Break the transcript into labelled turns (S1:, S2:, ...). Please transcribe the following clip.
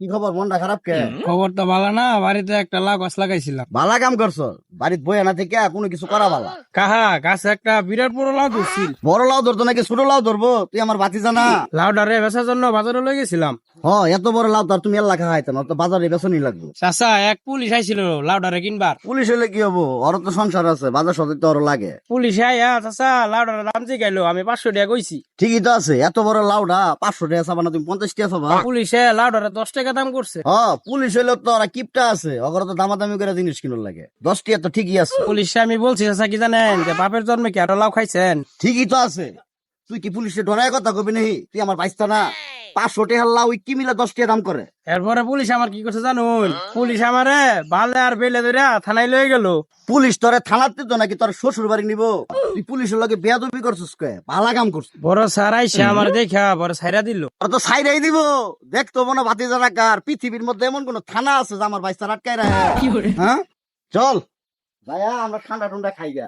S1: কি খবর, মনটা খারাপ কে?
S2: খবর তো ভালো না, বাড়িতে একটা গাছ লাগাইছিলাম।
S1: বালা কাম করছো, বাড়িতে বই আনা থেকে কোনো কিছু করা বালা।
S2: কাহা গাছে একটা বিরাট বড় লাউ ধরছিল।
S1: বড় লাউ ধরতো নাকি ছোট লাউ ধরবো? তুই আমার বাতি জানা।
S2: লাউডারে বেচার জন্য বাজারে লই গেছিলাম।
S1: এত বড় লাউ তো আর তুমি এলাকা খাইতে না, তো বাজারে বেচনি লাগবে।
S2: চাচা, এক পুলিশ আইছিল লাউডারে কিনবার।
S1: পুলিশ হলে কি হবো, ওর তো সংসার আছে, বাজার সাথে তো ওর লাগে।
S2: পুলিশ আইয়া চাচা লাউডারের দাম জিগাইলো, আমি 500 টাকা কইছি।
S1: ঠিকই তো আছে, এত বড় লাউডা 500 টাকা চাবা না, তুমি 50 টাকা চাবা।
S2: পুলিশে লাউডারে 10 টাকা দাম করছে।
S1: পুলিশ হইলে তো ওরা কিপটা আছে, ওগুলো তো দামাদামি করে জিনিস কিনুর লাগে। 10 টাকা তো ঠিকই আছে।
S2: পুলিশে আমি বলছি চাচা কি জানেন, যে বাপের জন্মে কি আরো লাউ খাইছেন?
S1: ঠিকই তো আছে। তুই কি পুলিশে ডরায় কথা কবি নাহি? তুই আমার বাইস্তা না। 500 টাকা লাউ কি মিলে 10 টাকা দাম করে?
S2: এরপরে পুলিশ আমার কি করছে জানুন? পুলিশ আমারে বালে আর বেলে ধরে থানায় লয়ে গেল।
S1: পুলিশ তোরে থানাতে তো নাকি তোর শ্বশুর বাড়ি নিব? তুই পুলিশের লগে বেয়াদবি করছিস কে? ভালা কাম করছিস।
S2: বড় স্যার আইসে আমার দেখা বড় ছাইরা দিল।
S1: ওরা তো সাইরাই দিব। দেখতো মনে বাতি জানা কার পৃথিবীর মধ্যে এমন কোন থানা আছে যে আমার বাইস্তা আটকায় রাখে? হ্যাঁ, চল ভাইয়া আমরা ঠান্ডা ঠান্ডা খাই গা।